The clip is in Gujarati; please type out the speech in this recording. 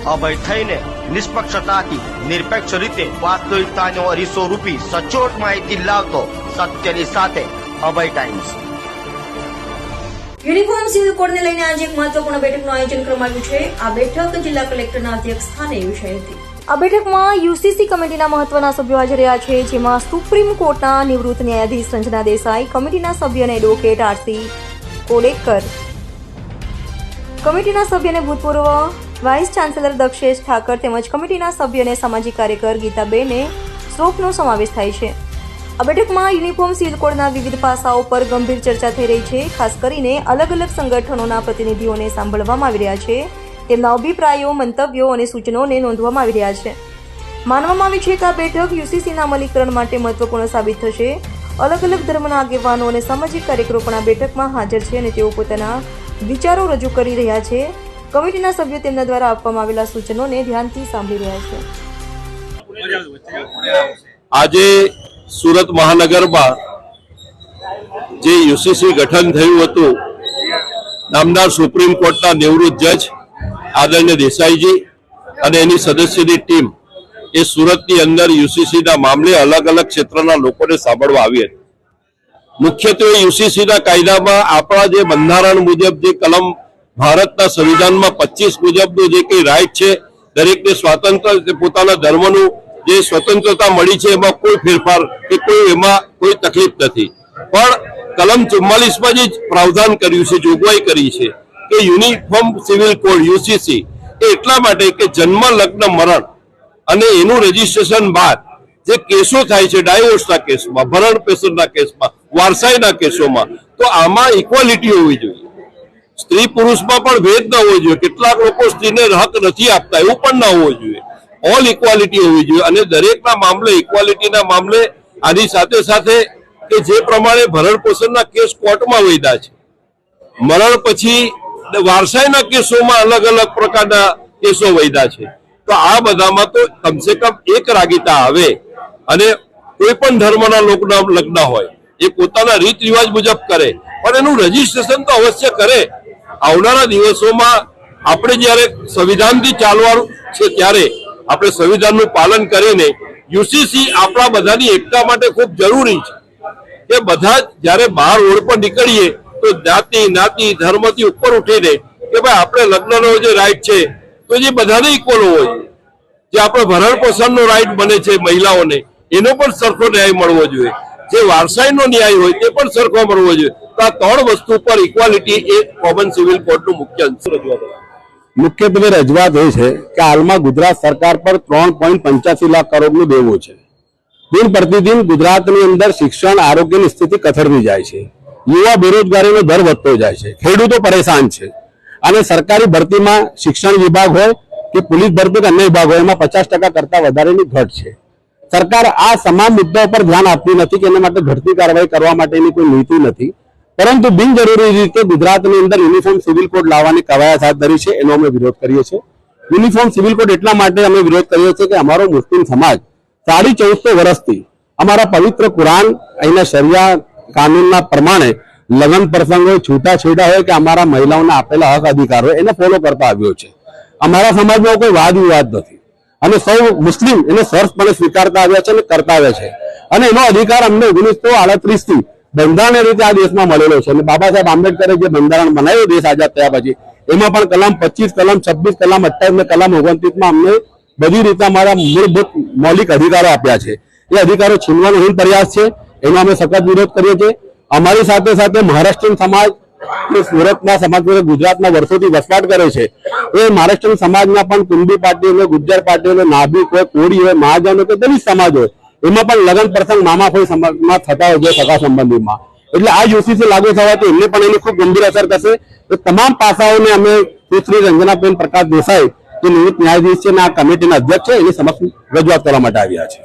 અભય થઈને નિષ્પક્ષતાથી નિરપેક્ષ રીતે વાસ્તવિકતાનો અરીસો રૂપી સચોટ માહિતી લાવતો સત્યની સાથે અભય ટાઈમ્સ। યુનિફોર્મ સિવિલ કોડને લઈને આજે એક મહત્વપૂર્ણ બેઠકનું આયોજન કરવામાં આવ્યું છે। આ બેઠક જિલ્લા કલેક્ટરના અધ્યક્ષ સ્થાને યોજાઈ હતી। આ બેઠકમાં યુસીસી કમિટીના મહત્વના સભ્યો હાજર રહ્યા છે, જેમાં સુપ્રીમ કોર્ટના નિવૃત્ત ન્યાયાધીશ રંજના દેસાઈ, કમિટીના સભ્ય અને એડવોકેટ આરસી કોડેકર, કમિટીના સભ્ય અને ભૂતપૂર્વ વાઇસ ચાન્સેલર દક્ષેશ ઠાકર તેમજ કમિટીના સભ્ય અને સામાજિક કાર્યકર ગીતાબેન શ્રોફનો સમાવેશ થાય છે। આ બેઠકમાં યુનિફોર્મ સિવિલ કોડના વિવિધ પાસાઓ પર ગંભીર ચર્ચા થઈ રહી છે। ખાસ કરીને અલગ અલગ સંગઠનોના પ્રતિનિધિઓને સાંભળવામાં આવી રહ્યા છે, તેમના અભિપ્રાયો, મંતવ્યો અને સૂચનોને નોંધવામાં આવી રહ્યા છે। માનવામાં આવે છે કે આ બેઠક યુસીસીના અમલીકરણ માટે મહત્વપૂર્ણ સાબિત થશે। અલગ અલગ ધર્મના આગેવાનો અને સામાજિક કાર્યકરો પણ આ બેઠકમાં હાજર છે અને તેઓ પોતાના વિચારો રજૂ કરી રહ્યા છે। કમિટીના સભ્યો તેમના દ્વારા આપવામાં આવેલા સૂચનોને ધ્યાનથી સાંભળી રહ્યા છે। આજે સુરત મહાનગરમાં જે યુસીસી ગઠન થયું હતું, નામદાર સુપ્રીમ કોર્ટના નિવૃત્ત જજ આદરણીય દેસાઈજી અને એની સદસ્યની ટીમ એ સુરતની અંદર યુસીસીના મામલે અલગ અલગ ક્ષેત્રના લોકોને સાંભળવા આવી હતી। મુખ્યત્વે યુસીસીના કાયદામાં આપણા જે બંધારણ મુજબ જે કલમ ભારતના સંવિધાનમાં 25 મુજબનું જે કંઈ રાઇટ છે, દરેકને સ્વાતંત્ર્ય પોતાના ધર્મનું જે સ્વતંત્રતા મળી છે એમાં કોઈ ફેરફાર કે એમાં કોઈ તકલીફ નથી। પણ કલમ 44માં જે પ્રાવધાન કર્યું છે, જોગવાઈ કરી છે કે યુનિફોર્મ સિવિલ કોડ યુસીસી એ એટલા માટે કે જન્મ, લગ્ન, મરણ અને એનું રજીસ્ટ્રેશન બાદ જે કેસો થાય છે, ડાયવોર્સના કેસમાં, ભરણ પેશનના કેસમાં, વારસાઈના કેસોમાં, તો આમાં ઇક્વાલિટી હોવી જોઈએ। સ્ત્રી પુરુષમાં પણ ભેદ ન હોવો જોઈએ। કેટલાક લોકો સ્ત્રીને હક નથી આપતા, એવું પણ ન હોવું જોઈએ। ઓલ ઇક્વાલિટી હોવી જોઈએ અને દરેકના મામલે ઇક્વાલિટીના મામલે આની સાથે સાથે કે જે પ્રમાણે ભરણ પોષણના કેસ કોર્ટમાં વૈધા છે, મરણ પછી વારસાઈના કેસોમાં અલગ અલગ પ્રકારના કેસો વૈધા છે, તો આ બધામાં તો કમસે કમ એક રાગીતા આવે અને કોઈ પણ ધર્મના લોકોના લગ્ન હોય એ પોતાના રીત રિવાજ મુજબ કરે, પણ એનું રજીસ્ટ્રેશન તો અવશ્ય કરે। આવનારા દિવસોમાં આપણે જ્યારે સંવિધાનથી ચાલવાનું છે ત્યારે આપણે સંવિધાનનું પાલન કરીને યુસીસી આપણા બધાની એકતા માટે ખૂબ જરૂરી છે કે બધા જ્યારે બહાર રોડ પર નીકળીએ તો જાતિ, નાતિ, ધર્મથી ઉપર ઉઠીને કે ભાઈ આપણે લગ્નનો જે રાઈટ છે તો જે બધાને ઇક્વલ હોવો જોઈએ। જે આપણે ભરણ પોષણનો રાઈટ બને છે મહિલાઓને, એનો પણ સરખો ન્યાય મળવો જોઈએ। જે વારસાઈનો ન્યાય હોય તે પણ સરખો મળવો જોઈએ। તો આ ત્રણ વસ્તુ પર ઇક્વાલિટી એ કોમન સિવિલ કોડનું મુખ્ય અંશ રજૂઆત છે। મુખ્યત્વે રજૂઆત એ છે કે હાલમાં ગુજરાત સરકાર પર 3.85 લાખ કરોડનું દેવું છે। દિન પ્રતિદિન ગુજરાતની અંદર શિક્ષણ, આરોગ્યની સ્થિતિ કથળતી જાય છે। યુવા બેરોજગારીનો દર વધતો જાય છે। ખેડૂતો પરેશાન છે અને સરકારી ભરતીમાં શિક્ષણ વિભાગ હોય કે પોલીસ ભરતી કે અન્ય વિભાગ હોય એમાં 50% કરતા વધારેની ઘટ છે। સરકાર આ તમામ મુદ્દાઓ પર ધ્યાન આપતી નથી કે એના માટે ઘટતી કાર્યવાહી કરવા માટેની કોઈ નીતિ નથી, પરંતુ બિનજરૂરી રીતે ગુજરાતની અંદર યુનિફોર્મ સિવિલ કોડ લાવવાની કવાયત હાથ ધરી છે, એનો અમે વિરોધ કરીએ છીએ। યુનિફોર્મ સિવિલ કોડ એટલા માટે અમે વિરોધ કરીએ છીએ કે અમારો મુસ્લિમ સમાજ 1450 વર્ષથી અમારા પવિત્ર કુરાન, અહીંના શરિયા કાનૂનના પ્રમાણે લગ્ન પ્રસંગ હોય, છૂટાછેડા હોય કે અમારા મહિલાઓને આપેલા હક અધિકાર હોય એને ફોલો કરતા આવ્યો છે। અમારા સમાજમાં કોઈ વાદ વિવાદ નથી અને સૌ મુસ્લિમ એને સરસપણે સ્વીકારતા આવ્યા છે અને કરતા આવ્યા છે અને એનો અધિકાર અમને 1938 થી બંધારણીય રીતે આ દેશમાં મળેલો છે। અને બાબા સાહેબ આંબેડકરે જે બંધારણ બનાવ્યું દેશ આઝાદ થયા પછી, એમાં પણ કલમ 25, કલમ 26, કલમ 28 અને કલમ 29 માં અમને બધી રીતે અમારા મૂળભૂત મૌલિક અધિકારો આપ્યા છે। એ અધિકારો છીનવાનો હીન પ્રયાસ છે, એનો અમે સખત વિરોધ કરીએ છીએ। અમારી સાથે સાથે મહારાષ્ટ્રીયન સમાજ, સુરતના સમાજ, ગુજરાતના વર્ષોથી વસવાટ કરે છે, એ મહારાષ્ટ્રીયન સમાજના પણ કુંડી પાર્ટી હોય, ગુજ્જર પાર્ટી હોય, નાભિક હોય, કોળી હોય, મહાજન હોય કે દલિત સમાજ હોય, એમાં પણ લગ્ન પ્રસંગ મામાફોઈ સમાજમાં થતા હોય છે, સગા સંબંધીમાં। એટલે આ યુસીસી લાગુ થવાથી એમને પણ એની ખૂબ ગંભીર અસર થશે। તો તમામ પાસાઓને અમે સુશ્રી રંજનાબેન પ્રકાશ દેસાઈ જે નિવૃત્ત ન્યાયાધીશ છે અને આ કમિટીના અધ્યક્ષ છે એની સમક્ષ રજૂઆત કરવા માટે આવ્યા છે।